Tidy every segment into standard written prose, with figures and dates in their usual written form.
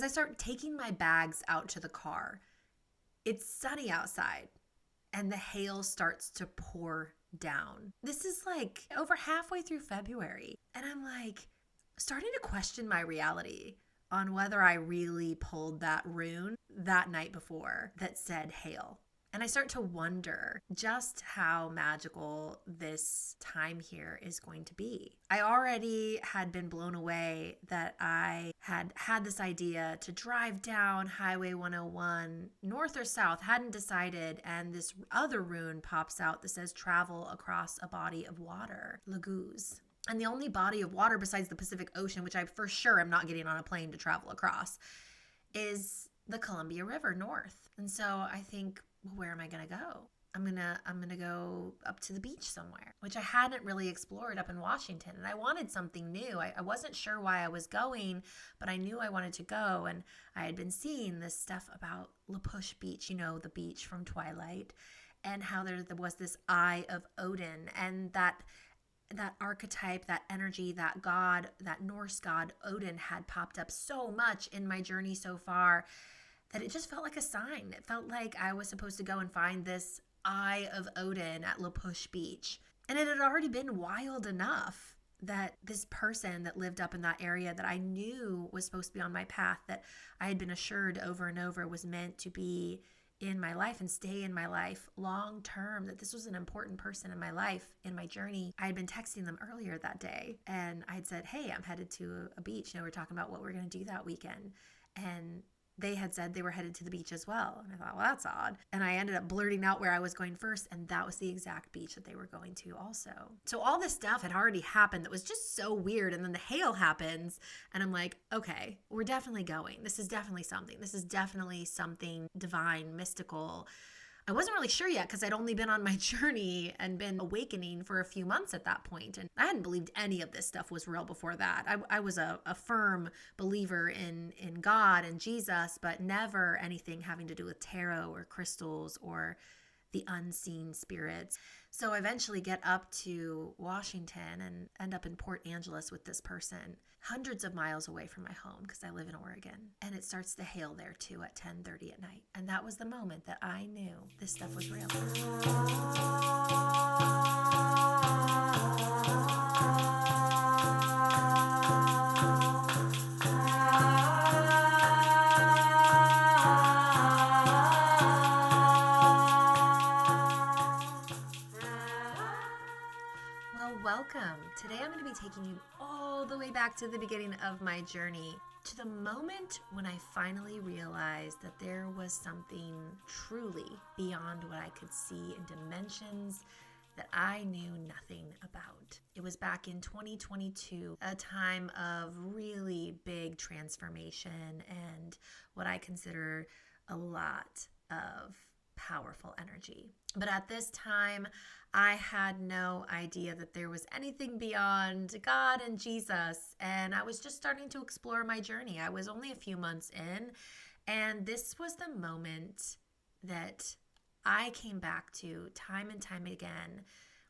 As I start taking my bags out to the car, it's sunny outside and the hail starts to pour down. This is like over halfway through February. And I'm like starting to question my reality on whether I really pulled that rune that night before that said hail. And I start to wonder just how magical this time here is going to be. I already had been blown away that I had this idea to drive down Highway 101, north or south, hadn't decided, and this other rune pops out that says travel across a body of water, Laguz. And the only body of water besides the Pacific Ocean, which I for sure am not getting on a plane to travel across, is the Columbia River north. And so I think, well, where am I going to go? I'm gonna go up to the beach somewhere, which I hadn't really explored up in Washington. And I wanted something new. I wasn't sure why I was going, but I knew I wanted to go. And I had been seeing this stuff about La Push Beach, the beach from Twilight, and how there was this eye of Odin, and that archetype, that energy, that god, that Norse god Odin had popped up so much in my journey so far that it just felt like a sign. It felt like I was supposed to go and find this eye of Odin at La Push Beach. And it had already been wild enough that this person that lived up in that area that I knew was supposed to be on my path, that I had been assured over and over was meant to be in my life and stay in my life long term, that this was an important person in my life, in my journey. I had been texting them earlier that day and I had said, hey, I'm headed to a beach. We're talking about what we're going to do that weekend. And they had said they were headed to the beach as well. And I thought, well, that's odd. And I ended up blurting out where I was going first. And that was the exact beach that they were going to also. So all this stuff had already happened that was just so weird. And then the hail happens. And I'm like, okay, we're definitely going. This is definitely something. This is definitely something divine, mystical. I wasn't really sure yet because I'd only been on my journey and been awakening for a few months at that point. And I hadn't believed any of this stuff was real before that. I was a firm believer in God and Jesus, but never anything having to do with tarot or crystals or the unseen spirits. So I eventually get up to Washington and end up in Port Angeles with this person, hundreds of miles away from my home because I live in Oregon. And it starts to hail there too at 10:30 at night. And that was the moment that I knew this stuff was real. Welcome. Today I'm going to be taking you all the way back to the beginning of my journey, to the moment when I finally realized that there was something truly beyond what I could see in dimensions that I knew nothing about. It was back in 2022, a time of really big transformation and what I consider a lot of powerful energy. But at this time, I had no idea that there was anything beyond God and Jesus, and I was just starting to explore my journey. I was only a few months in, and this was the moment that I came back to time and time again.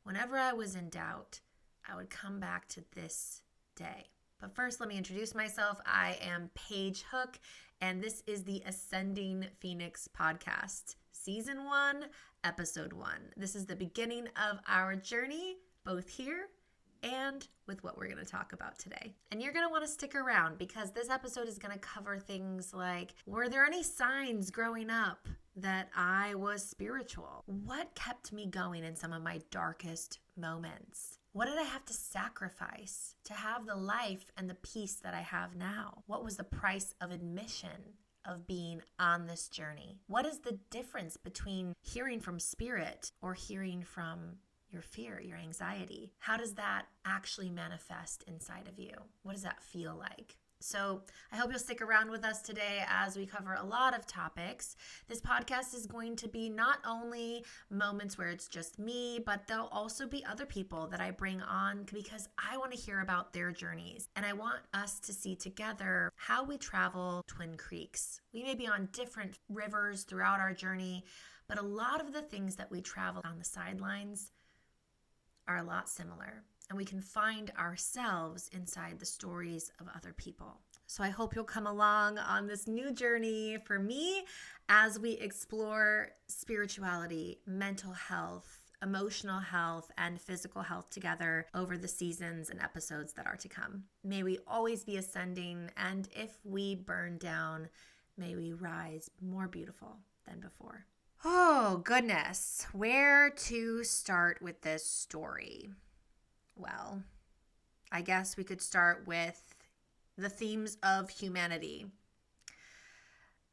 Whenever I was in doubt, I would come back to this day. But first, let me introduce myself. I am Paige Hook, and this is the Ascending Phoenix podcast, Season 1, Episode 1. This is the beginning of our journey, both here and with what we're going to talk about today. And you're going to want to stick around because this episode is going to cover things like, were there any signs growing up that I was spiritual? What kept me going in some of my darkest moments? What did I have to sacrifice to have the life and the peace that I have now? What was the price of admission of being on this journey? What is the difference between hearing from spirit or hearing from your fear, your anxiety? How does that actually manifest inside of you? What does that feel like? So I hope you'll stick around with us today as we cover a lot of topics. This podcast is going to be not only moments where it's just me, but there'll also be other people that I bring on because I want to hear about their journeys. And I want us to see together how we travel Twin Creeks. We may be on different rivers throughout our journey, but a lot of the things that we travel on the sidelines are a lot similar. And we can find ourselves inside the stories of other people. So I hope you'll come along on this new journey for me as we explore spirituality, mental health, emotional health, and physical health together over the seasons and episodes that are to come. May we always be ascending, and if we burn down, may we rise more beautiful than before. Oh, goodness. Where to start with this story? Well, I guess we could start with the themes of humanity.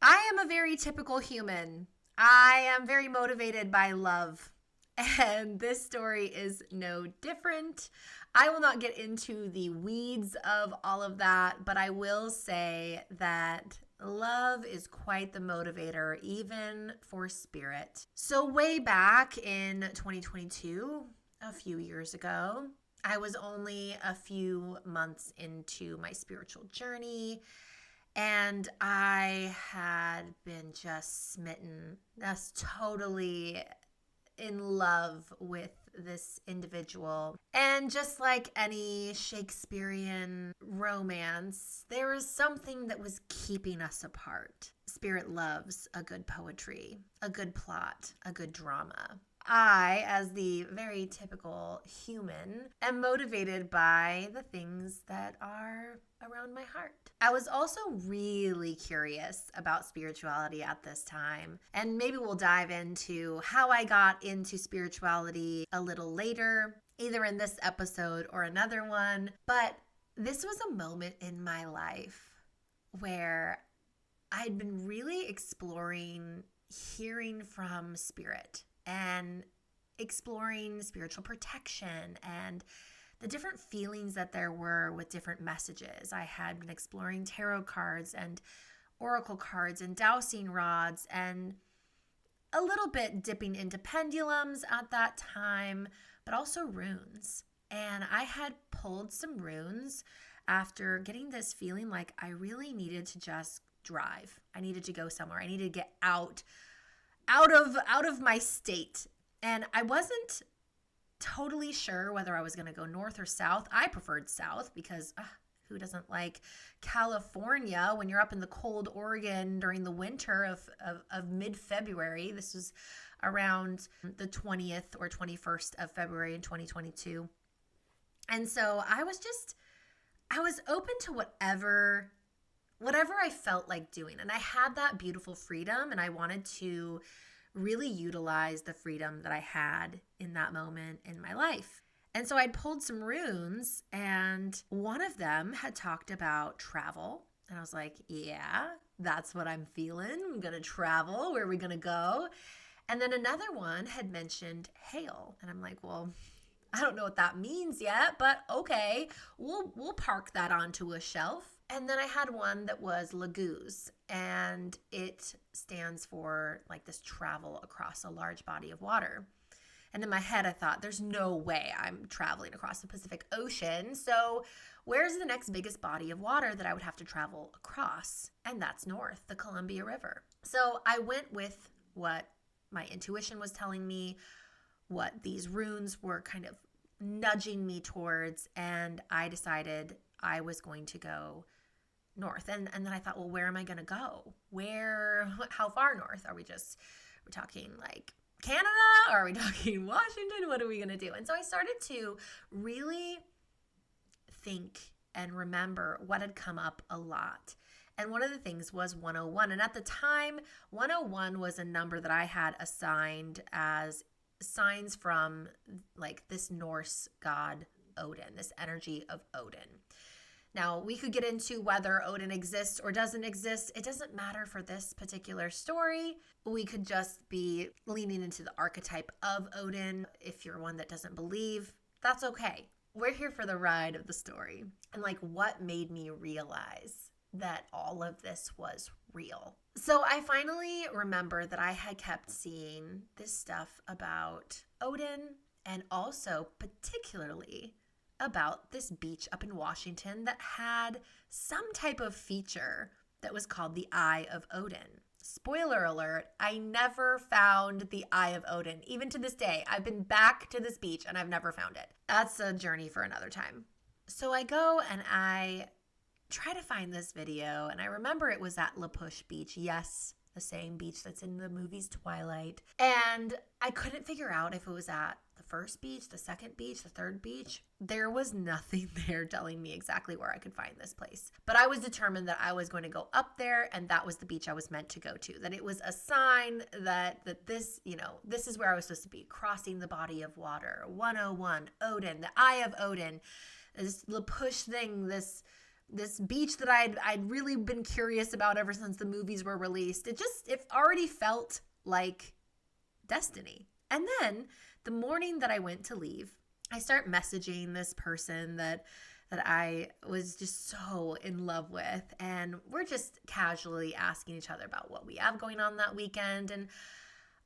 I am a very typical human. I am very motivated by love, and this story is no different. I will not get into the weeds of all of that, but I will say that love is quite the motivator, even for spirit. So way back in 2022, a few years ago, I was only a few months into my spiritual journey, and I had been just smitten, just totally in love with this individual. And just like any Shakespearean romance, there was something that was keeping us apart. Spirit loves a good poetry, a good plot, a good drama. I, as the very typical human, am motivated by the things that are around my heart. I was also really curious about spirituality at this time, and maybe we'll dive into how I got into spirituality a little later, either in this episode or another one. But this was a moment in my life where I'd been really exploring hearing from spirit and exploring spiritual protection and the different feelings that there were with different messages. I had been exploring tarot cards and oracle cards and dowsing rods and a little bit dipping into pendulums at that time, but also runes. And I had pulled some runes after getting this feeling like I really needed to just drive. I needed to go somewhere. I needed to get out of my state. And I wasn't totally sure whether I was going to go north or south. I preferred south because who doesn't like California when you're up in the cold Oregon during the winter of mid-February? This was around the 20th or 21st of February in 2022. And so I was open to whatever I felt like doing. And I had that beautiful freedom, and I wanted to really utilize the freedom that I had in that moment in my life. And so I'd pulled some runes, and one of them had talked about travel. And I was like, yeah, that's what I'm feeling. I'm going to travel. Where are we going to go? And then another one had mentioned hail. And I'm like, well, I don't know what that means yet, but okay, we'll park that onto a shelf. And then I had one that was Laguz, and it stands for like this travel across a large body of water. And in my head, I thought, there's no way I'm traveling across the Pacific Ocean. So where's the next biggest body of water that I would have to travel across? And that's north, the Columbia River. So I went with what my intuition was telling me, what these runes were kind of nudging me towards, and I decided I was going to go north. And then I thought, well, where am I going to go? How far north? We're talking like Canada? Or are we talking Washington? What are we going to do? And so I started to really think and remember what had come up a lot. And one of the things was 101. And at the time, 101 was a number that I had assigned as signs from like this Norse god Odin, this energy of Odin. Now, we could get into whether Odin exists or doesn't exist. It doesn't matter for this particular story. We could just be leaning into the archetype of Odin. If you're one that doesn't believe, that's okay. We're here for the ride of the story. And like, what made me realize that all of this was real? So I finally remember that I had kept seeing this stuff about Odin, and also particularly about this beach up in Washington that had some type of feature that was called the Eye of Odin. Spoiler alert, I never found the Eye of Odin. Even to this day, I've been back to this beach and I've never found it. That's a journey for another time. So I go and I try to find this video. And I remember it was at La Push Beach. Yes, the same beach that's in the movies Twilight. And I couldn't figure out if it was at the first beach, the second beach, the third beach. There was nothing there telling me exactly where I could find this place. But I was determined that I was going to go up there, and that was the beach I was meant to go to. That it was a sign that this, this is where I was supposed to be, crossing the body of water. 101, Odin, the Eye of Odin, this La Push thing, this beach that I'd really been curious about ever since the movies were released. It already felt like destiny. And then the morning that I went to leave, I start messaging this person that I was just so in love with. And we're just casually asking each other about what we have going on that weekend. And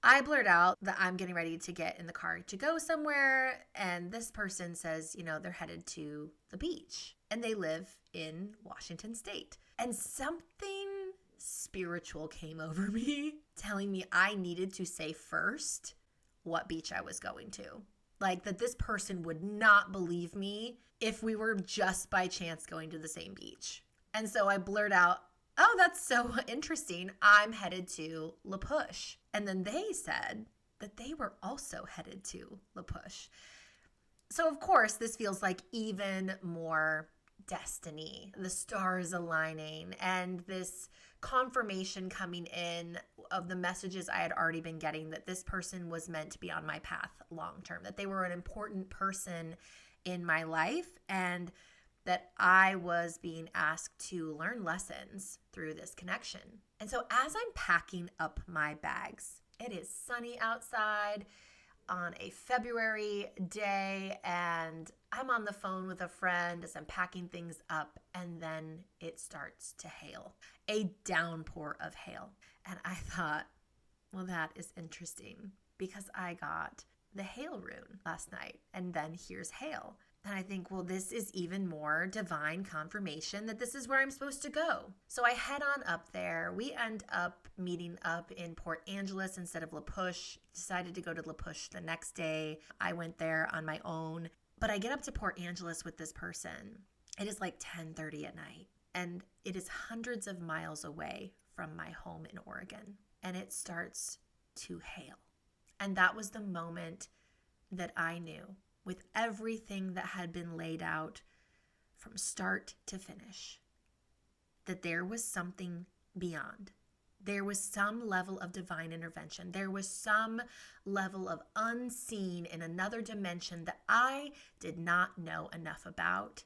I blurt out that I'm getting ready to get in the car to go somewhere. And this person says, they're headed to the beach. And they live in Washington State. And something spiritual came over me, telling me I needed to say first what beach I was going to. Like that this person would not believe me if we were just by chance going to the same beach. And so I blurt out, oh, that's so interesting. I'm headed to La Push. And then they said that they were also headed to La Push. So of course, this feels like even more destiny, the stars aligning, and this confirmation coming in of the messages I had already been getting that this person was meant to be on my path long term, that they were an important person in my life, and that I was being asked to learn lessons through this connection. And so as I'm packing up my bags, it is sunny outside on a February day, and I'm on the phone with a friend as I'm packing things up, and then it starts to hail, a downpour of hail. And I thought, well, that is interesting because I got the hail rune last night, and then here's hail. And I think, well, this is even more divine confirmation that this is where I'm supposed to go. So I head on up there. We end up meeting up in Port Angeles instead of La Push. Decided to go to La Push the next day. I went there on my own. But I get up to Port Angeles with this person. It is like 10:30 at night. And it is hundreds of miles away from my home in Oregon. And it starts to hail. And that was the moment that I knew, with everything that had been laid out from start to finish, that there was something beyond. There was some level of divine intervention. There was some level of unseen in another dimension that I did not know enough about,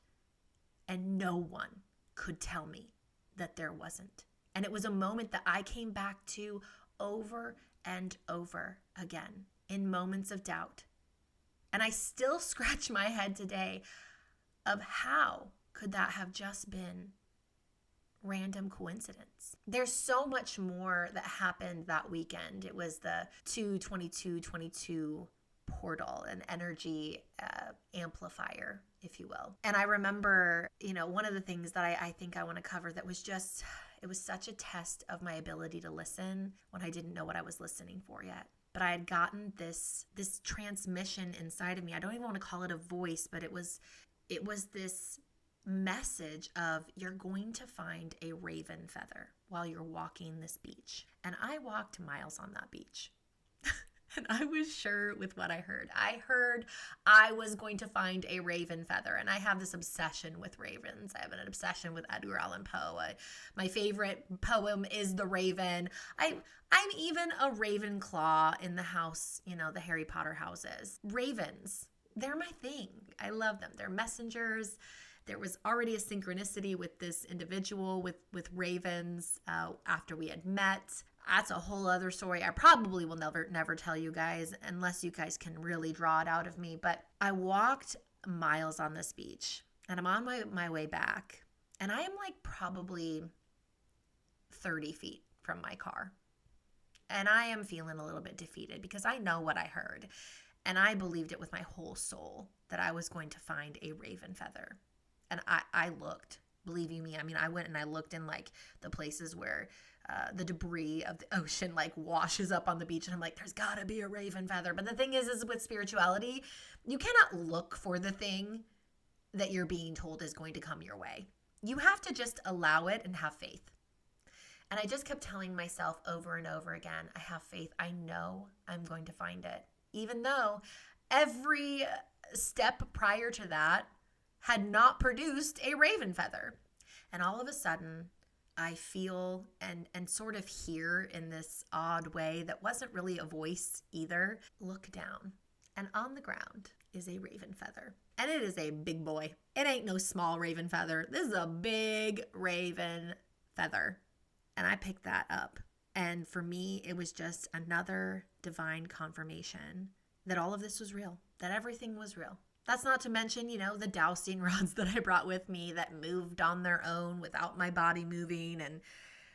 and no one could tell me that there wasn't. And it was a moment that I came back to over and over again in moments of doubt. And I still scratch my head today of how could that have just been random coincidence. There's so much more that happened that weekend. It was the 2/22/22 portal, an energy amplifier, if you will. And I remember, one of the things that I think I want to cover that was just, it was such a test of my ability to listen when I didn't know what I was listening for yet. But I had gotten this transmission inside of me. I don't even want to call it a voice, but it was this message of, you're going to find a raven feather while you're walking this beach. And I walked miles on that beach. And I was sure with what I heard. I heard I was going to find a raven feather. And I have this obsession with ravens. I have an obsession with Edgar Allan Poe. My favorite poem is The Raven. I'm even a Ravenclaw in the house, the Harry Potter houses. Ravens, they're my thing. I love them. They're messengers. There was already a synchronicity with this individual with ravens after we had met. That's a whole other story. I probably will never tell you guys unless you guys can really draw it out of me. But I walked miles on this beach, and I'm on my way back, and I am like probably 30 feet from my car. And I am feeling a little bit defeated because I know what I heard, and I believed it with my whole soul that I was going to find a raven feather. And I looked, believe you me. I mean, I went and I looked in like the places where the debris of the ocean like washes up on the beach. And I'm like, there's got to be a raven feather. But the thing is with spirituality, you cannot look for the thing that you're being told is going to come your way. You have to just allow it and have faith. And I just kept telling myself over and over again, I have faith. I know I'm going to find it. Even though every step prior to that had not produced a raven feather. And all of a sudden, I feel and sort of hear in this odd way that wasn't really a voice either, look down. And on the ground is a raven feather. And it is a big boy. It ain't no small raven feather. This is a big raven feather. And I picked that up. And for me, it was just another divine confirmation that all of this was real, that everything was real. That's not to mention, the dowsing rods that I brought with me that moved on their own without my body moving, and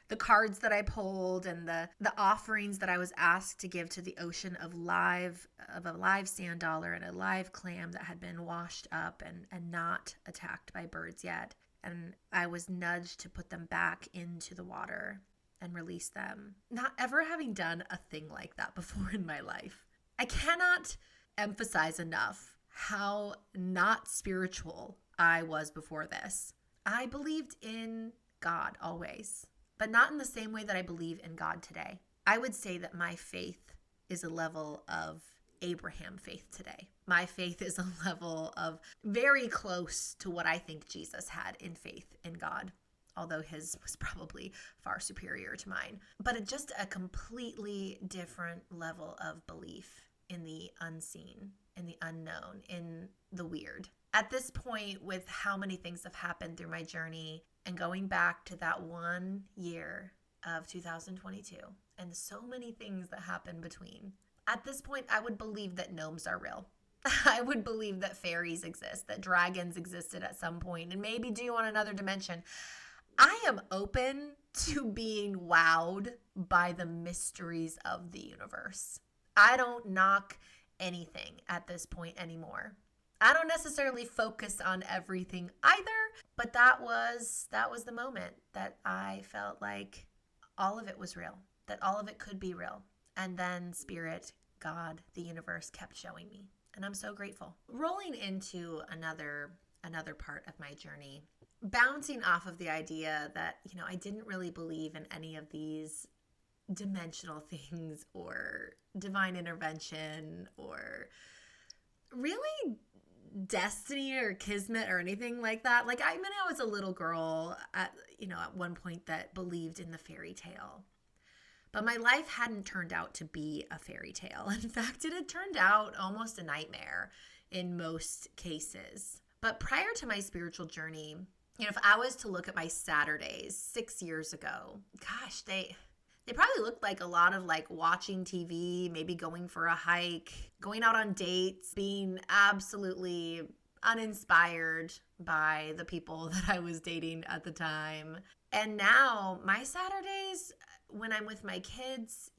the cards that I pulled, and the offerings that I was asked to give to the ocean of a live sand dollar and a live clam that had been washed up and not attacked by birds yet. And I was nudged to put them back into the water and release them. Not ever having done a thing like that before in my life. I cannot emphasize enough how not spiritual I was before this. I believed in God always, but not in the same way that I believe in God today. I would say that my faith is a level of Abraham faith today. My faith is a level of very close to what I think Jesus had in faith in God, although his was probably far superior to mine. But it's just a completely different level of belief in the unseen, in the unknown, in the weird. At this point, with how many things have happened through my journey and going back to that one year of 2022 and so many things that happened between, at this point, I would believe that gnomes are real. I would believe that fairies exist, that dragons existed at some point and maybe do on another dimension. I am open to being wowed by the mysteries of the universe. I don't knock anything at this point anymore. I don't necessarily focus on everything either, but that was the moment that I felt like all of it was real, that all of it could be real. And then Spirit, God, the universe kept showing me. And I'm so grateful. Rolling into another part of my journey, bouncing off of the idea that, I didn't really believe in any of these dimensional things or divine intervention or really destiny or kismet or anything like that. I was a little girl at one point that believed in the fairy tale. But my life hadn't turned out to be a fairy tale. In fact, it had turned out almost a nightmare in most cases. But prior to my spiritual journey, if I was to look at my Saturdays 6 years ago, gosh, they probably looked like a lot of watching TV, maybe going for a hike, going out on dates, being absolutely uninspired by the people that I was dating at the time. And now my Saturdays, when I'm with my kids,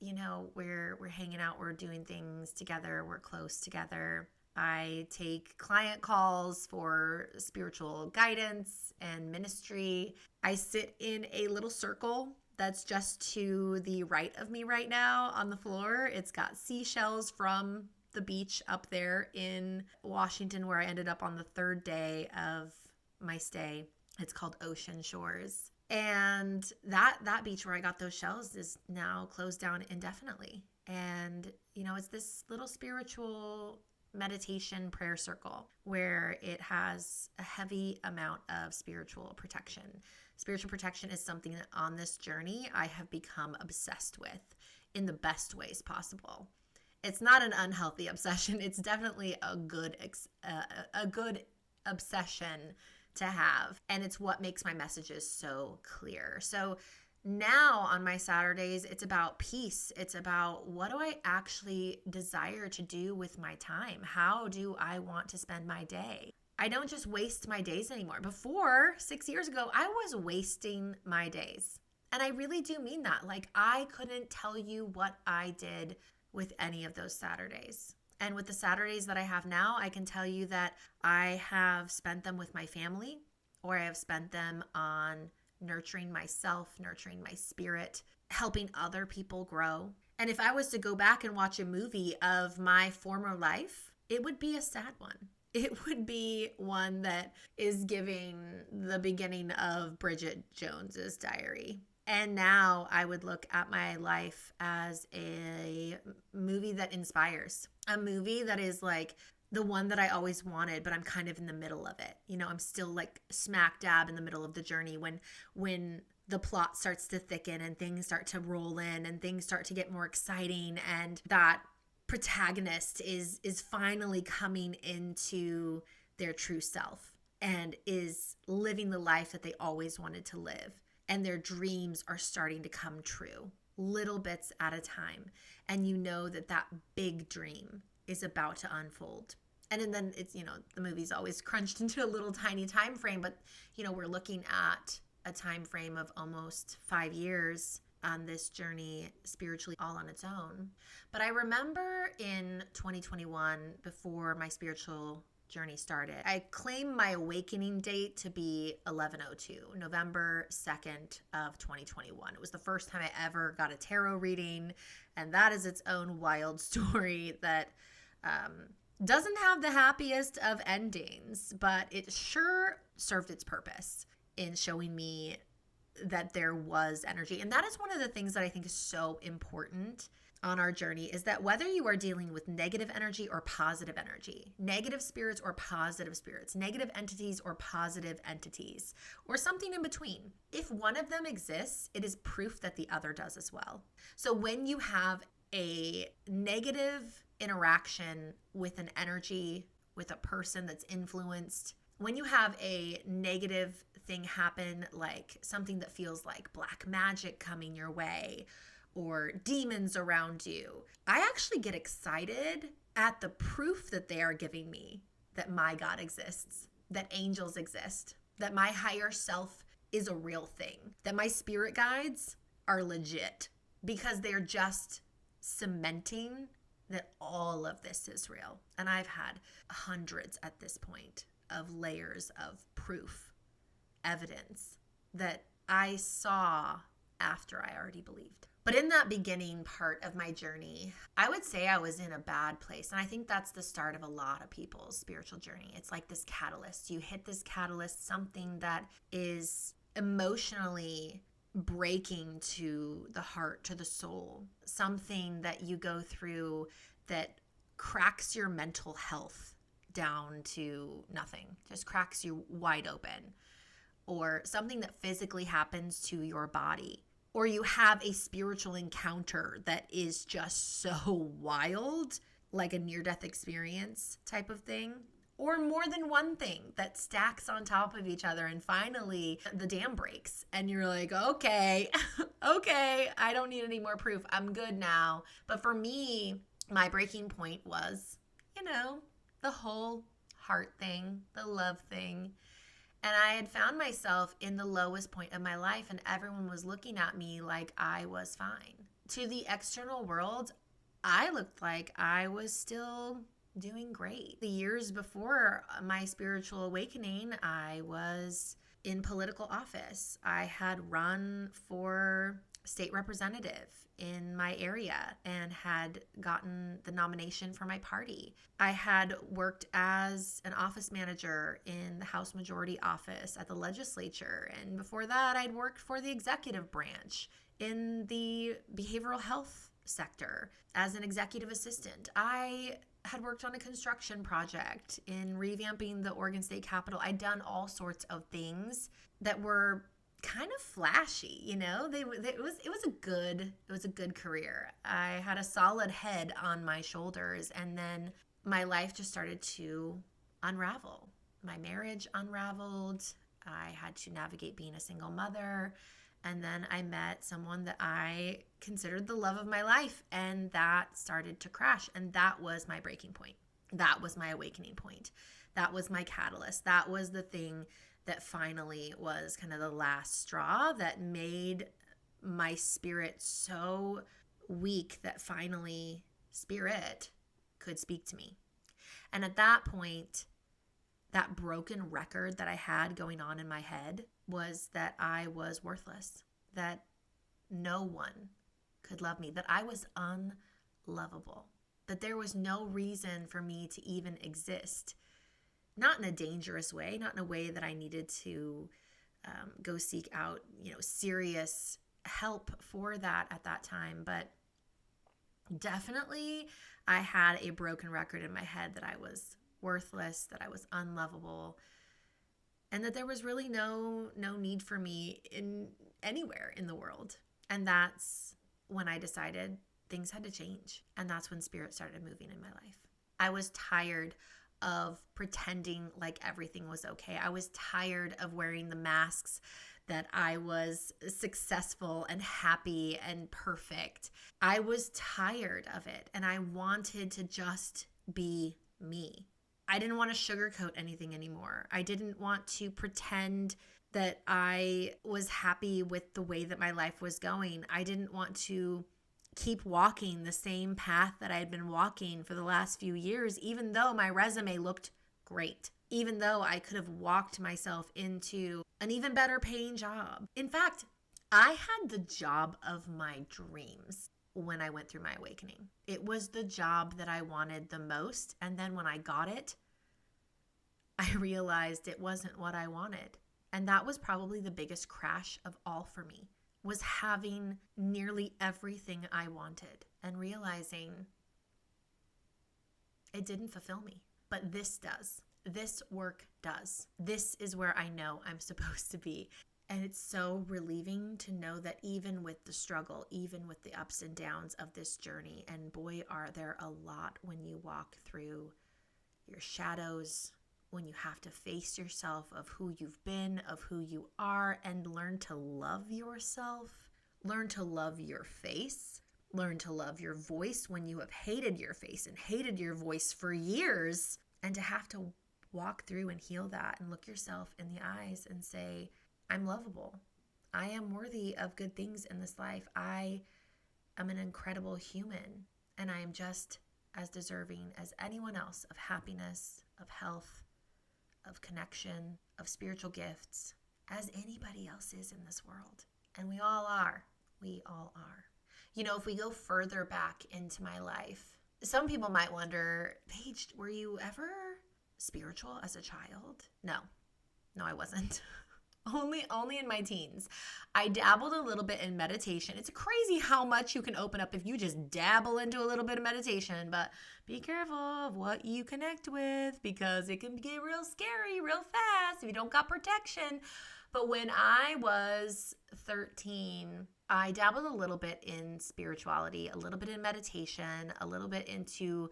we're hanging out, we're doing things together, we're close together. I take client calls for spiritual guidance and ministry. I sit in a little circle that's just to the right of me right now on the floor. It's got seashells from the beach up there in Washington, where I ended up on the third day of my stay. It's called Ocean Shores. And that beach where I got those shells is now closed down indefinitely. And, it's this little spiritual meditation prayer circle where it has a heavy amount of spiritual protection. Spiritual protection is something that on this journey I have become obsessed with in the best ways possible. It's not an unhealthy obsession. It's definitely a good obsession to have. And it's what makes my messages so clear. So now on my Saturdays, it's about peace. It's about, what do I actually desire to do with my time? How do I want to spend my day? I don't just waste my days anymore. Before, 6 years ago, I was wasting my days. And I really do mean that. I couldn't tell you what I did with any of those Saturdays. And with the Saturdays that I have now, I can tell you that I have spent them with my family, or I have spent them on nurturing myself, nurturing my spirit, helping other people grow. And if I was to go back and watch a movie of my former life, it would be a sad one. it would be one that is giving the beginning of Bridget Jones's Diary. And now I would look at my life as a movie that inspires, a movie that is like the one that I always wanted, but I'm kind of in the middle of it. You know, I'm still like smack dab in the middle of the journey when the plot starts to thicken and things start to roll in and things start to get more exciting, and that protagonist is finally coming into their true self and is living the life that they always wanted to live, and their dreams are starting to come true little bits at a time, and you know that that big dream is about to unfold. And then it's, you know, the movie's always crunched into a little tiny time frame, but you know, we're looking at a time frame of almost 5 years on this journey spiritually all on its own. But I remember in 2021, before my spiritual journey started, I claimed my awakening date to be 11/02, November 2nd of 2021. It was the first time I ever got a tarot reading, and that is its own wild story that doesn't have the happiest of endings, but it sure served its purpose in showing me that there was energy. And that is one of the things that I think is so important on our journey, is that whether you are dealing with negative energy or positive energy, negative spirits or positive spirits, negative entities or positive entities, or something in between, if one of them exists, it is proof that the other does as well. So when you have a negative interaction with an energy, with a person that's influenced, when you have a negative thing happen, like something that feels like black magic coming your way or demons around you, I actually get excited at the proof that they are giving me that my God exists, that angels exist, that my higher self is a real thing, that my spirit guides are legit, because they're just cementing that all of this is real. And I've had hundreds at this point of layers of proof, evidence that I saw after I already believed. But in that beginning part of my journey, I would say I was in a bad place. And I think that's the start of a lot of people's spiritual journey. It's like this catalyst. You hit this catalyst, something that is emotionally breaking to the heart, to the soul, something that you go through that cracks your mental health down to nothing, just cracks you wide open, or something that physically happens to your body, or you have a spiritual encounter that is just so wild, like a near-death experience type of thing, or more than one thing that stacks on top of each other, and finally the dam breaks and you're like, okay, I don't need any more proof, I'm good now. But for me, my breaking point was, you know, the whole heart thing, the love thing. And I had found myself in the lowest point of my life, and everyone was looking at me like I was fine. To the external world, I looked like I was still doing great. The years before my spiritual awakening, I was in political office. I had run for state representative in my area and had gotten the nomination for my party. I had worked as an office manager in the House Majority Office at the legislature. And before that, I'd worked for the executive branch in the behavioral health sector as an executive assistant. I had worked on a construction project in revamping the Oregon State Capitol. I'd done all sorts of things that were kind of flashy, you know. It was a good career. I had a solid head on my shoulders, and then my life just started to unravel. My marriage unraveled. I had to navigate being a single mother, and then I met someone that I considered the love of my life, and that started to crash, and that was my breaking point. That was my awakening point. That was my catalyst. That was the thing that finally was kind of the last straw that made my spirit so weak that finally spirit could speak to me. And at that point, that broken record that I had going on in my head was that I was worthless, that no one could love me, that I was unlovable, that there was no reason for me to even exist. not in a dangerous way, not in a way that I needed to go seek out, serious help for that at that time. But definitely I had a broken record in my head that I was worthless, that I was unlovable, and that there was really no need for me in anywhere in the world. And that's when I decided things had to change. And that's when Spirit started moving in my life. I was tired of pretending like everything was okay. I was tired of wearing the masks that I was successful and happy and perfect. I was tired of it, and I wanted to just be me. I didn't want to sugarcoat anything anymore. I didn't want to pretend that I was happy with the way that my life was going. I didn't want to keep walking the same path that I had been walking for the last few years, even though my resume looked great, even though I could have walked myself into an even better paying job. In fact, I had the job of my dreams when I went through my awakening. It was the job that I wanted the most. And then when I got it, I realized it wasn't what I wanted. And that was probably the biggest crash of all for me, was having nearly everything I wanted and realizing it didn't fulfill me. But this does. This work does. This is where I know I'm supposed to be. And it's so relieving to know that even with the struggle, even with the ups and downs of this journey, and boy, are there a lot when you walk through your shadows, when you have to face yourself of who you've been, of who you are, and learn to love yourself, learn to love your face, learn to love your voice when you have hated your face and hated your voice for years, and to have to walk through and heal that and look yourself in the eyes and say, I'm lovable. I am worthy of good things in this life. I am an incredible human, and I am just as deserving as anyone else of happiness, of health, of connection, of spiritual gifts, as anybody else is in this world. And we all are. We all are. If we go further back into my life, some people might wonder, Paige, were you ever spiritual as a child? No, I wasn't. Only in my teens. I dabbled a little bit in meditation. It's crazy how much you can open up if you just dabble into a little bit of meditation, but be careful of what you connect with, because it can get real scary real fast if you don't got protection. But when I was 13, I dabbled a little bit in spirituality, a little bit in meditation, a little bit into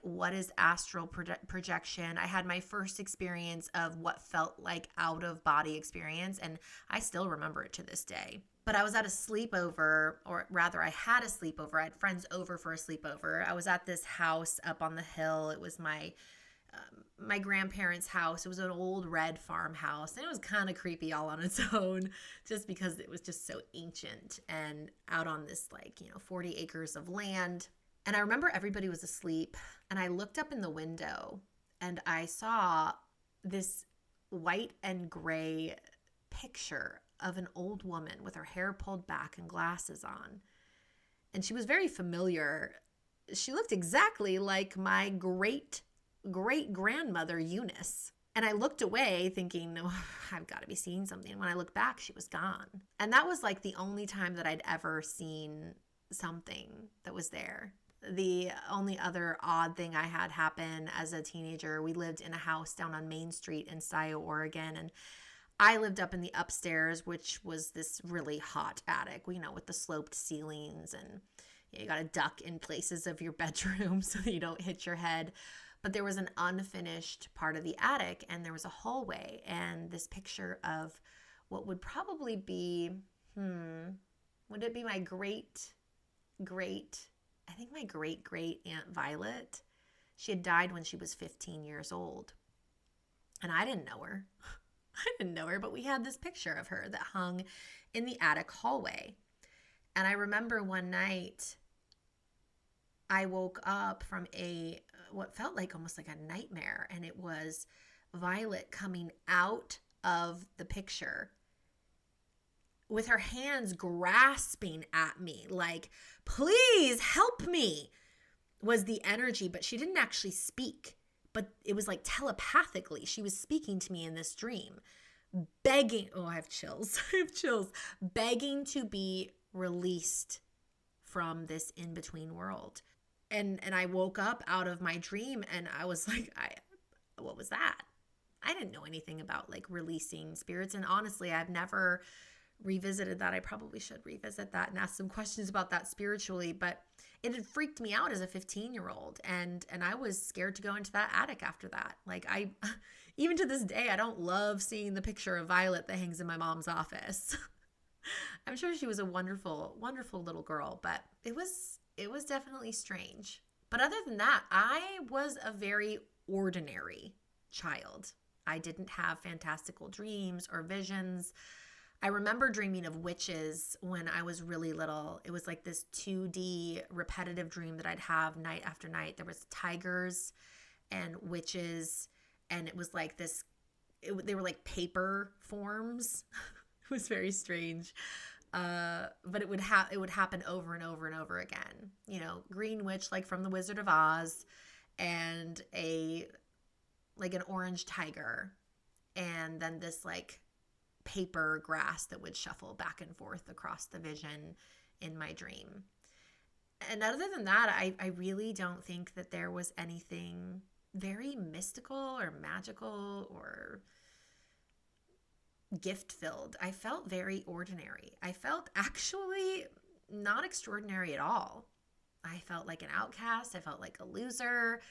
what is astral projection. I had my first experience of what felt like out of body experience, and I still remember it to this day. But I was at a sleepover, or rather I had a sleepover. I had friends over for a sleepover. I was at this house up on the hill. It was my grandparents' house. It was an old red farmhouse, and it was kind of creepy all on its own, just because it was just so ancient and out on this 40 acres of land. And I remember everybody was asleep, and I looked up in the window and I saw this white and gray picture of an old woman with her hair pulled back and glasses on. And she was very familiar. She looked exactly like my great-great-grandmother, Eunice. And I looked away thinking, oh, I've got to be seeing something. When I looked back, she was gone. And that was the only time that I'd ever seen something that was there. The only other odd thing I had happen as a teenager, we lived in a house down on Main Street in Scio, Oregon, and I lived up in the upstairs, which was this really hot attic, with the sloped ceilings, and you got to duck in places of your bedroom so that you don't hit your head. But there was an unfinished part of the attic, and there was a hallway, and this picture of what would probably be, would it be my my great Aunt Violet? She had died when she was 15 years old. And I didn't know her. But we had this picture of her that hung in the attic hallway. And I remember one night I woke up from what felt like almost like a nightmare. And it was Violet coming out of the picture with her hands grasping at me, please help me, was the energy. But she didn't actually speak, but it was like telepathically. She was speaking to me in this dream, begging, oh, I have chills. I have chills, begging to be released from this in-between world. And I woke up out of my dream and I was like, what was that? I didn't know anything about like releasing spirits. And honestly, I've never revisited that. I probably should revisit that and ask some questions about that spiritually, but it had freaked me out as a 15-year-old, and I was scared to go into that attic after that. Like I even to this day, I don't love seeing the picture of Violet that hangs in my mom's office. I'm sure she was a wonderful, wonderful little girl, but it was definitely strange. But other than that, I was a very ordinary child. I didn't have fantastical dreams or visions. I remember dreaming of witches when I was really little. It was like this 2D repetitive dream that I'd have night after night. There was tigers and witches, and it was like this, they were like paper forms. It was very strange. But it would happen over and over and over again. You know, green witch like from The Wizard of Oz, and an orange tiger, and then this like paper grass that would shuffle back and forth across the vision in my dream. And other than that, I really don't think that there was anything very mystical or magical or gift-filled. I felt very ordinary. I felt actually not extraordinary at all. I felt like an outcast. I felt like a loser.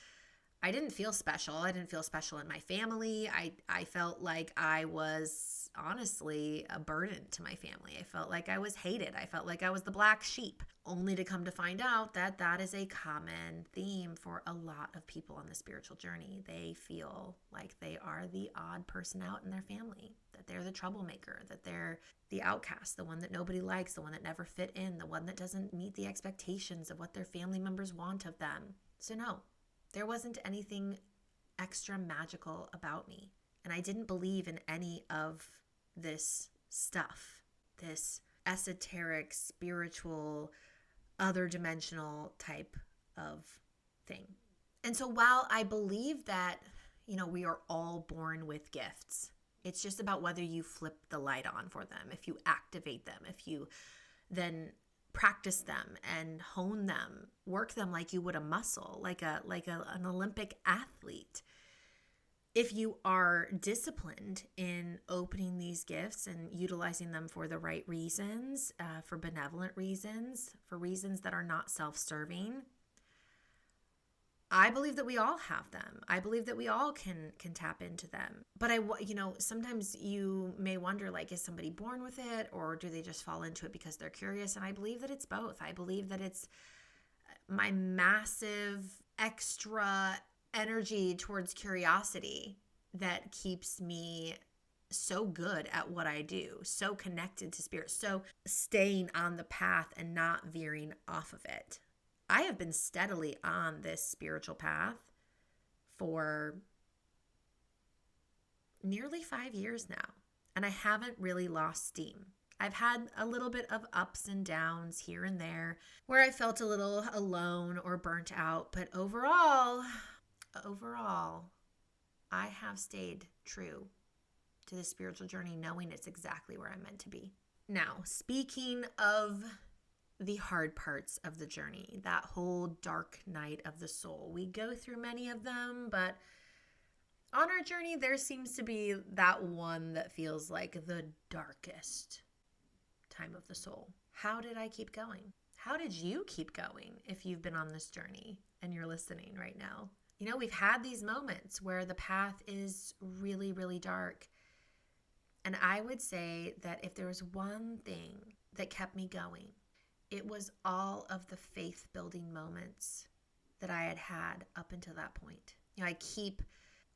I didn't feel special. I didn't feel special in my family. I felt like I was honestly a burden to my family. I felt like I was hated. I felt like I was the black sheep, only to come to find out that that is a common theme for a lot of people on the spiritual journey. They feel like they are the odd person out in their family, that they're the troublemaker, that they're the outcast, the one that nobody likes, the one that never fit in, the one that doesn't meet the expectations of what their family members want of them. So no, there wasn't anything extra magical about me. And I didn't believe in any of this stuff, this esoteric, spiritual, other dimensional type of thing. And so while I believe that, we are all born with gifts, it's just about whether you flip the light on for them, if you activate them, if you then practice them and hone them, work them like you would a muscle, like an Olympic athlete. If you are disciplined in opening these gifts and utilizing them for the right reasons, for benevolent reasons, for reasons that are not self-serving, I believe that we all have them. I believe that we all can tap into them. But sometimes you may wonder, like, is somebody born with it, or do they just fall into it because they're curious? And I believe that it's both. I believe that it's my massive extra energy towards curiosity that keeps me so good at what I do, so connected to spirit, so staying on the path and not veering off of it. I have been steadily on this spiritual path for nearly 5 years now, and I haven't really lost steam. I've had a little bit of ups and downs here and there where I felt a little alone or burnt out, but overall, I have stayed true to the spiritual journey, knowing it's exactly where I'm meant to be. Now, speaking of the hard parts of the journey, that whole dark night of the soul. We go through many of them, but on our journey, there seems to be that one that feels like the darkest time of the soul. How did I keep going? How did you keep going if you've been on this journey and you're listening right now? We've had these moments where the path is really, really dark. And I would say that if there was one thing that kept me going, it was all of the faith-building moments that I had up until that point. I keep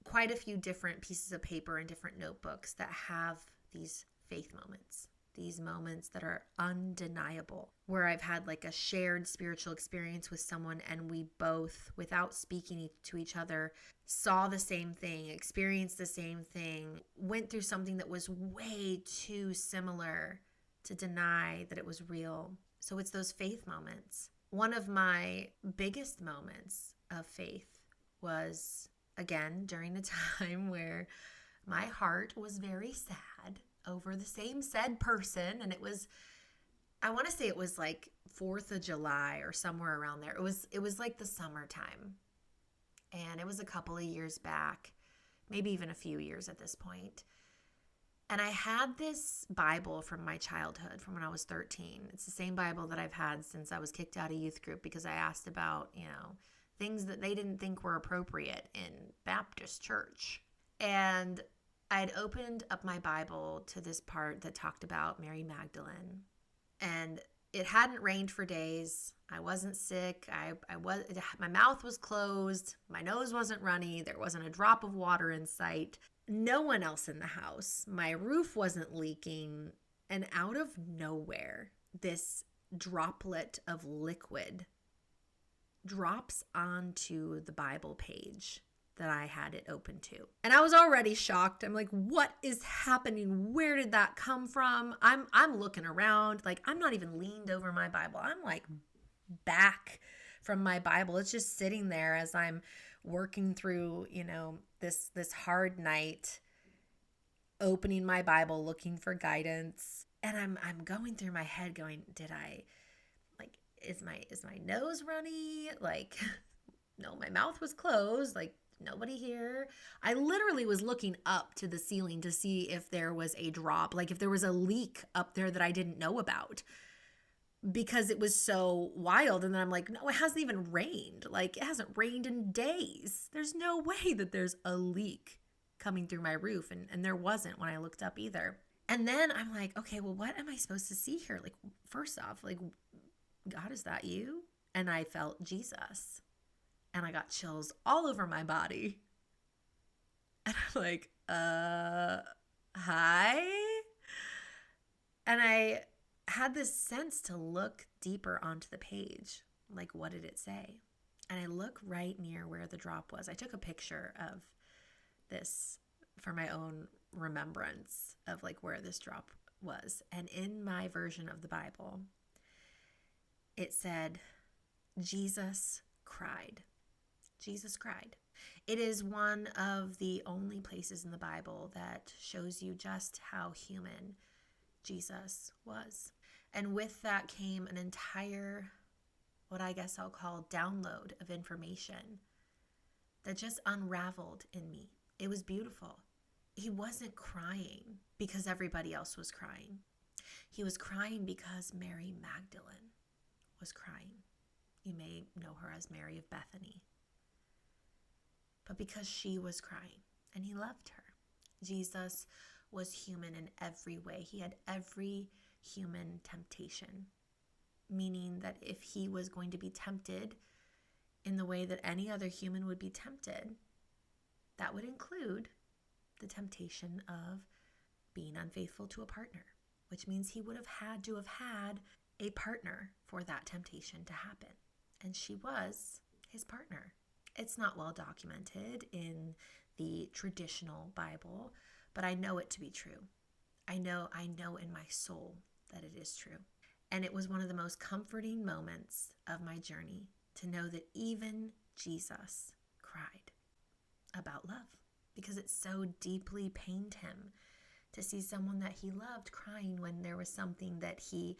quite a few different pieces of paper and different notebooks that have these faith moments, these moments that are undeniable, where I've had like a shared spiritual experience with someone and we both, without speaking to each other, saw the same thing, experienced the same thing, went through something that was way too similar to deny that it was real. So it's those faith moments. One of my biggest moments of faith was again, during a time where my heart was very sad over the same said person. And I want to say it was like 4th of July or somewhere around there. It was like the summertime. And it was a couple of years back, maybe even a few years at this point. And I had this Bible from my childhood, from when I was 13. It's the same Bible that I've had since I was kicked out of youth group because I asked about, things that they didn't think were appropriate in Baptist church. And I'd opened up my Bible to this part that talked about Mary Magdalene. And it hadn't rained for days. I wasn't sick. My mouth was closed. My nose wasn't runny. There wasn't a drop of water in sight. No one else in the house. My roof wasn't leaking. And out of nowhere, this droplet of liquid drops onto the Bible page that I had it open to. And I was already shocked. I'm like, what is happening? Where did that come from? I'm looking around. Like, I'm not even leaned over my Bible. I'm like back from my Bible. It's just sitting there as I'm working through, this hard night, opening my Bible, looking for guidance. And I'm going through my head going, is my nose runny? Like, no, my mouth was closed. Like, nobody here. I literally was looking up to the ceiling to see if there was a drop, like if there was a leak up there that I didn't know about, because it was so wild. And then I'm like, no, it hasn't even rained. Like, it hasn't rained in days. There's no way that there's a leak coming through my roof. And there wasn't when I looked up either. And then I'm like, okay, well, what am I supposed to see here? Like, first off, like, God, is that you? And I felt Jesus. And I got chills all over my body. And I'm like, hi? And I had this sense to look deeper onto the page. Like, what did it say? And I look right near where the drop was. I took a picture of this for my own remembrance of like where this drop was. And in my version of the Bible, it said, Jesus cried. Jesus cried. It is one of the only places in the Bible that shows you just how human Jesus was. And with that came an entire, what I guess I'll call, download of information that just unraveled in me. It was beautiful. He wasn't crying because everybody else was crying. He was crying because Mary Magdalene was crying. You may know her as Mary of Bethany. But because she was crying and he loved her. Jesus was human in every way. He had every human temptation, meaning that if he was going to be tempted in the way that any other human would be tempted, that would include the temptation of being unfaithful to a partner, which means he would have had to have had a partner for that temptation to happen. And she was his partner. It's not well documented in the traditional Bible, but I know it to be true. I know in my soul that it is true. And it was one of the most comforting moments of my journey to know that even Jesus cried about love, because it so deeply pained him to see someone that he loved crying when there was something that he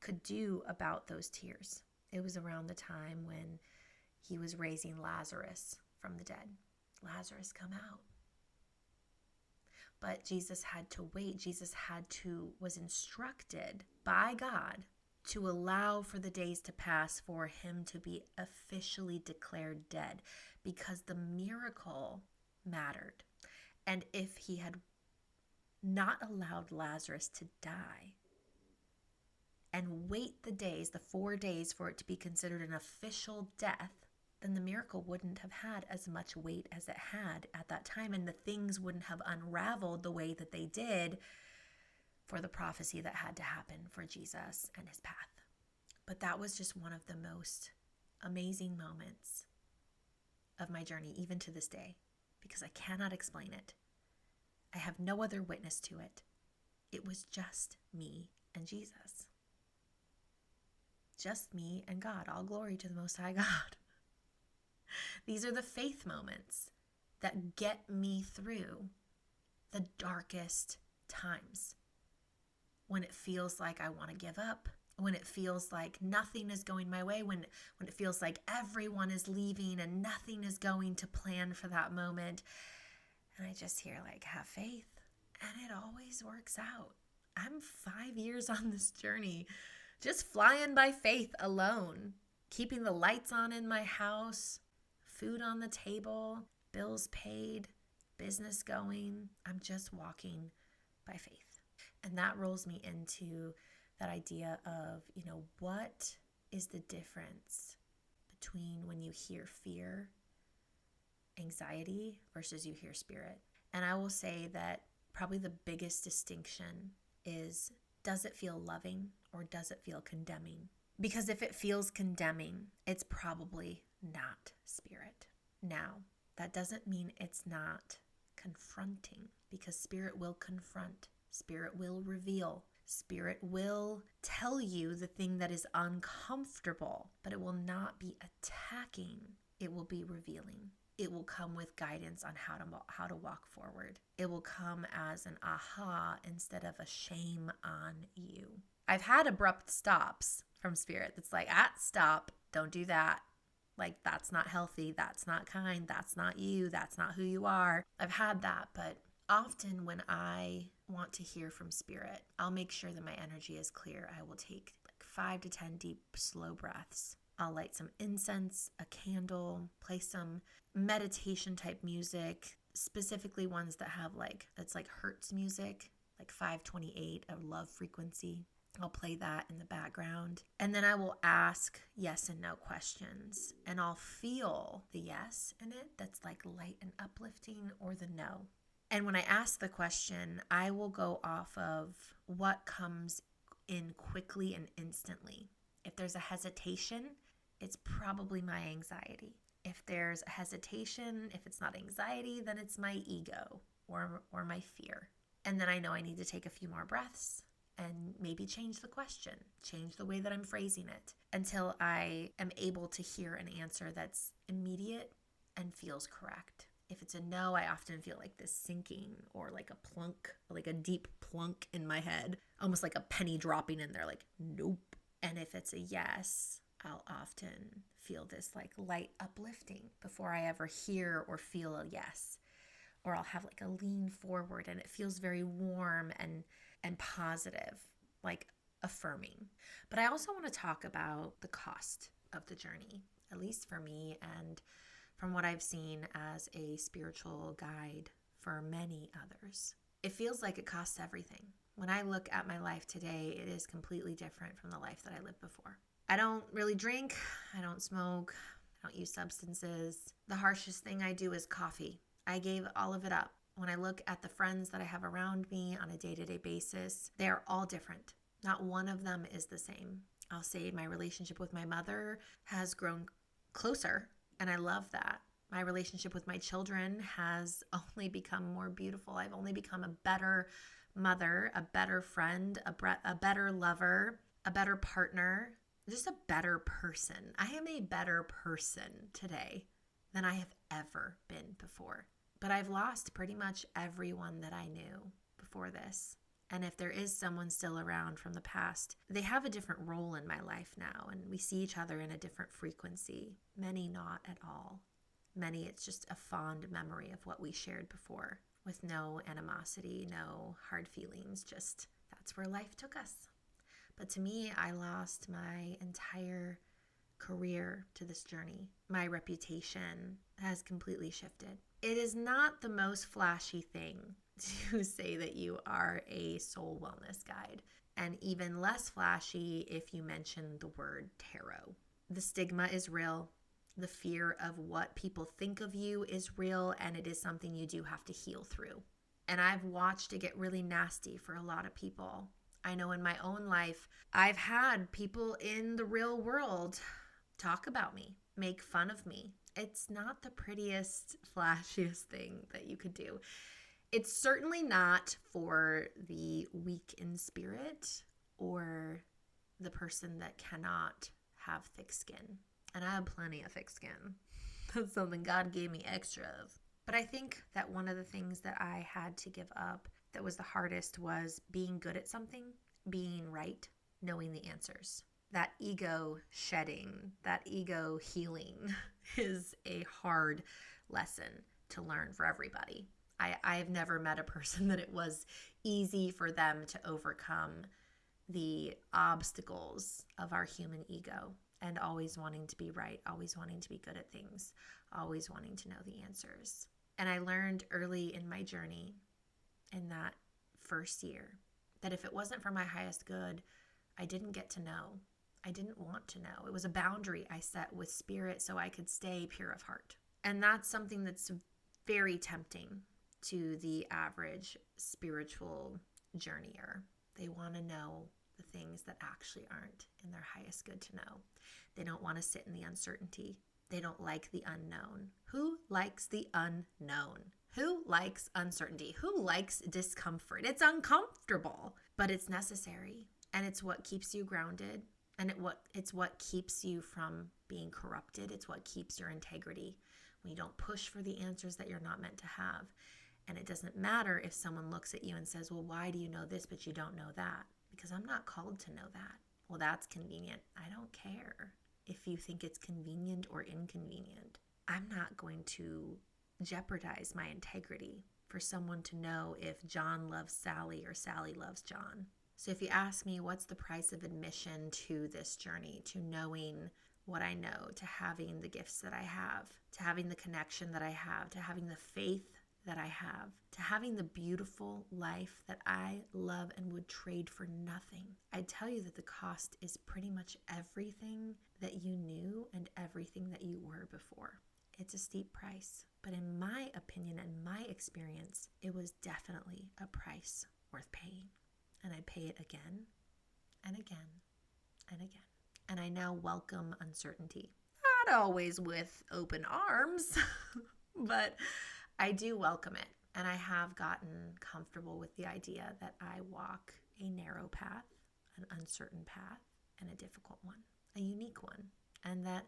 could do about those tears. It was around the time when he was raising Lazarus from the dead. Lazarus, come out. But Jesus had to wait. Jesus was instructed by God to allow for the days to pass for him to be officially declared dead, because the miracle mattered. And if he had not allowed Lazarus to die and wait the 4 days for it to be considered an official death, then the miracle wouldn't have had as much weight as it had at that time, and the things wouldn't have unraveled the way that they did for the prophecy that had to happen for Jesus and his path. But that was just one of the most amazing moments of my journey, even to this day, because I cannot explain it. I have no other witness to it. It was just me and Jesus. Just me and God. All glory to the Most High God. These are the faith moments that get me through the darkest times. When it feels like I want to give up, when it feels like nothing is going my way, when it feels like everyone is leaving and nothing is going to plan for that moment. And I just hear like, have faith. And it always works out. I'm 5 years on this journey, just flying by faith alone, keeping the lights on in my house, food on the table, bills paid, business going. I'm just walking by faith. And that rolls me into that idea of, what is the difference between when you hear fear, anxiety, versus you hear spirit? And I will say that probably the biggest distinction is, does it feel loving or does it feel condemning? Because if it feels condemning, it's probably not spirit. Now, that doesn't mean it's not confronting, because spirit will confront. Spirit will reveal. Spirit will tell you the thing that is uncomfortable, but it will not be attacking. It will be revealing. It will come with guidance on how to walk forward. It will come as an aha instead of a shame on you. I've had abrupt stops from spirit that's like, stop, don't do that. Like, that's not healthy, that's not kind, that's not you, that's not who you are. I've had that, but often when I want to hear from spirit, I'll make sure that my energy is clear. I will take like 5 to 10 deep, slow breaths. I'll light some incense, a candle, play some meditation type music, specifically ones that have that's like Hertz music, like 528, a love frequency. I'll play that in the background. And then I will ask yes and no questions. And I'll feel the yes in it that's like light and uplifting, or the no. And when I ask the question, I will go off of what comes in quickly and instantly. If there's a hesitation, it's probably my anxiety. If there's a hesitation, if it's not anxiety, then it's my ego or my fear. And then I know I need to take a few more breaths and maybe change the question, change the way that I'm phrasing it, until I am able to hear an answer that's immediate and feels correct. If it's a no, I often feel like this sinking, or like a plunk, like a deep plunk in my head, almost like a penny dropping in there, like, nope. And if it's a yes, I'll often feel this like light uplifting before I ever hear or feel a yes. Or I'll have like a lean forward and it feels very warm and positive, like affirming. But I also want to talk about the cost of the journey, at least for me, and from what I've seen as a spiritual guide for many others. It feels like it costs everything. When I look at my life today, it is completely different from the life that I lived before. I don't really drink, I don't smoke, I don't use substances. The harshest thing I do is coffee. I gave all of it up. When I look at the friends that I have around me on a day-to-day basis, they are all different. Not one of them is the same. I'll say my relationship with my mother has grown closer, and I love that. My relationship with my children has only become more beautiful. I've only become a better mother, a better friend, a better lover, a better partner, just a better person. I am a better person today than I have ever been before. But I've lost pretty much everyone that I knew before this. And if there is someone still around from the past, they have a different role in my life now, and we see each other in a different frequency. Many not at all. Many, it's just a fond memory of what we shared before, with no animosity, no hard feelings, just that's where life took us. But to me, I lost my entire career to this journey. My reputation has completely shifted. It is not the most flashy thing to say that you are a soul wellness guide, and even less flashy if you mention the word tarot. The stigma is real. The fear of what people think of you is real, and it is something you do have to heal through. And I've watched it get really nasty for a lot of people. I know in my own life, I've had people in the real world talk about me, make fun of me. It's not the prettiest, flashiest thing that you could do. It's certainly not for the weak in spirit or the person that cannot have thick skin. And I have plenty of thick skin. That's something God gave me extra of. But I think that one of the things that I had to give up that was the hardest was being good at something, being right, knowing the answers. That ego shedding, that ego healing is a hard lesson to learn for everybody. I have never met a person that it was easy for them to overcome the obstacles of our human ego and always wanting to be right, always wanting to be good at things, always wanting to know the answers. And I learned early in my journey, in that first year, that if it wasn't for my highest good, I didn't get to know. I didn't want to know. It was a boundary I set with spirit so I could stay pure of heart. And that's something that's very tempting to the average spiritual journeyer. They want to know the things that actually aren't in their highest good to know. They don't want to sit in the uncertainty. They don't like the unknown. Who likes the unknown? Who likes uncertainty? Who likes discomfort? It's uncomfortable, but it's necessary. And it's what keeps you grounded. And it's what keeps you from being corrupted. It's what keeps your integrity when you don't push for the answers that you're not meant to have. And it doesn't matter if someone looks at you and says, well, why do you know this, but you don't know that? Because I'm not called to know that. Well, that's convenient. I don't care if you think it's convenient or inconvenient. I'm not going to jeopardize my integrity for someone to know if John loves Sally or Sally loves John. So if you ask me, what's the price of admission to this journey, to knowing what I know, to having the gifts that I have, to having the connection that I have, to having the faith that I have, to having the beautiful life that I love and would trade for nothing, I'd tell you that the cost is pretty much everything that you knew and everything that you were before. It's a steep price, but in my opinion and my experience, it was definitely a price worth paying. And I'd pay it again and again and again. And I now welcome uncertainty. Not always with open arms, but I do welcome it. And I have gotten comfortable with the idea that I walk a narrow path, an uncertain path, and a difficult one, a unique one. And that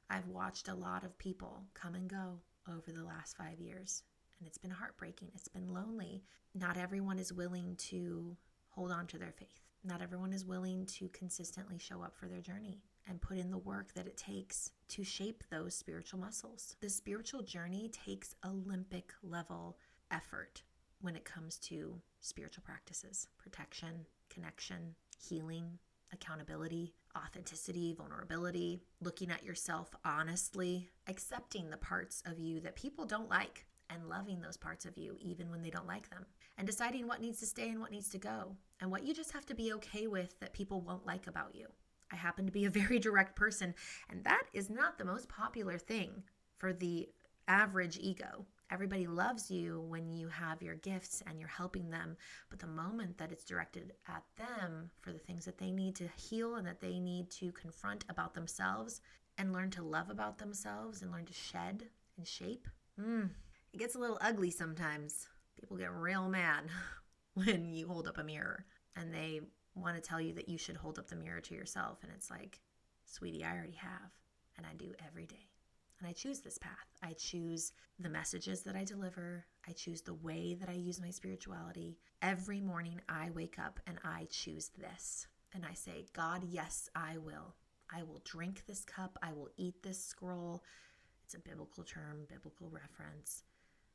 I've watched a lot of people come and go over the last 5 years. And it's been heartbreaking. It's been lonely. Not everyone is willing to hold on to their faith. Not everyone is willing to consistently show up for their journey and put in the work that it takes to shape those spiritual muscles. The spiritual journey takes Olympic level effort when it comes to spiritual practices, protection, connection, healing, accountability, authenticity, vulnerability, looking at yourself honestly, accepting the parts of you that people don't like, and loving those parts of you even when they don't like them, and deciding what needs to stay and what needs to go, and what you just have to be okay with that people won't like about you. I happen to be a very direct person, and that is not the most popular thing for the average ego. Everybody loves you when you have your gifts and you're helping them, but the moment that it's directed at them for the things that they need to heal and that they need to confront about themselves and learn to love about themselves and learn to shed and shape, it gets a little ugly sometimes. People get real mad when you hold up a mirror and they want to tell you that you should hold up the mirror to yourself. And it's like, sweetie, I already have, and I do every day. And I choose this path. I choose the messages that I deliver. I choose the way that I use my spirituality. Every morning I wake up and I choose this. And I say, God, yes, I will. I will drink this cup. I will eat this scroll. It's a biblical term, biblical reference.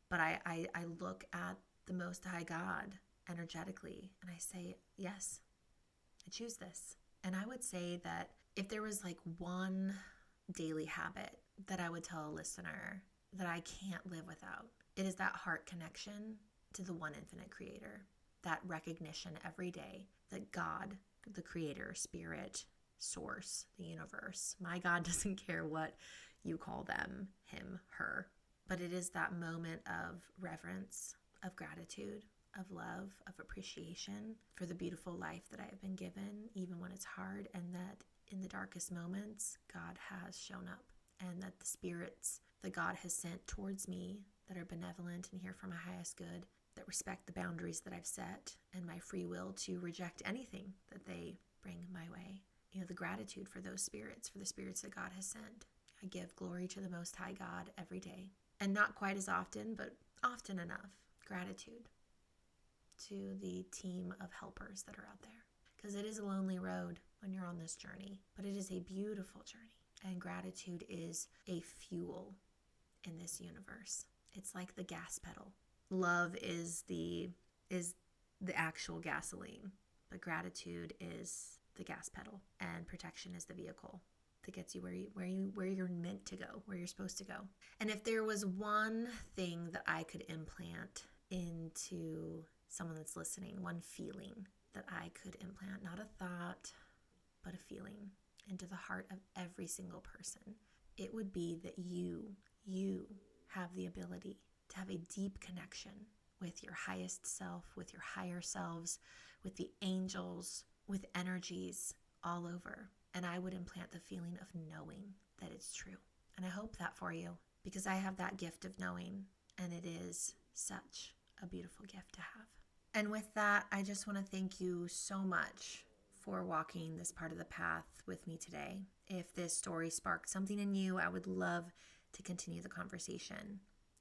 But I look at the Most High God energetically and I say, yes, I choose this. And I would say that if there was like one daily habit that I would tell a listener that I can't live without, it is that heart connection to the one infinite creator, that recognition every day that God, the creator, spirit, source, the universe, my God doesn't care what you call them, him, her, but it is that moment of reverence, of gratitude, of love, of appreciation for the beautiful life that I have been given, even when it's hard, and that in the darkest moments, God has shown up, and that the spirits that God has sent towards me that are benevolent and here for my highest good, that respect the boundaries that I've set and my free will to reject anything that they bring my way. You know, the gratitude for those spirits, for the spirits that God has sent. I give glory to the Most High God every day. And not quite as often, but often enough, gratitude to the team of helpers that are out there. Because it is a lonely road when you're on this journey, but it is a beautiful journey. And gratitude is a fuel in this universe. It's like the gas pedal. Love is the actual gasoline, but gratitude is the gas pedal, and protection is the vehicle that gets you where you're meant to go, where you're supposed to go. And if there was one thing that I could implant into someone that's listening, one feeling that I could implant, not a thought, but a feeling into the heart of every single person, it would be that you have the ability to have a deep connection with your highest self, with your higher selves, with the angels, with energies all over. And I would implant the feeling of knowing that it's true. And I hope that for you, because I have that gift of knowing, and it is such a beautiful gift to have. And with that, I just want to thank you so much for walking this part of the path with me today. If this story sparked something in you, I would love to continue the conversation.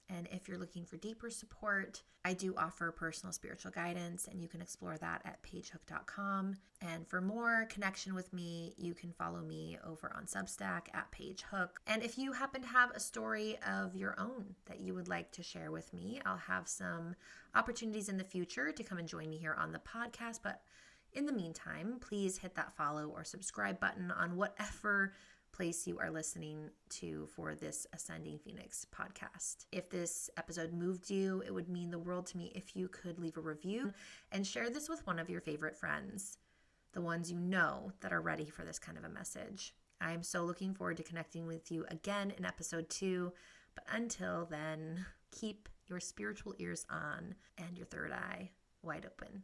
And if you're looking for deeper support, I do offer personal spiritual guidance, and you can explore that at paigehook.com. And for more connection with me, you can follow me over on Substack at Paige Hook. And if you happen to have a story of your own that you would like to share with me, I'll have some opportunities in the future to come and join me here on the podcast. But in the meantime, please hit that follow or subscribe button on whatever place you are listening to for this Ascending Phoenix podcast. If this episode moved you, it would mean the world to me if you could leave a review and share this with one of your favorite friends, the ones you know that are ready for this kind of a message. I am so looking forward to connecting with you again in episode 2, but until then, keep your spiritual ears on and your third eye wide open.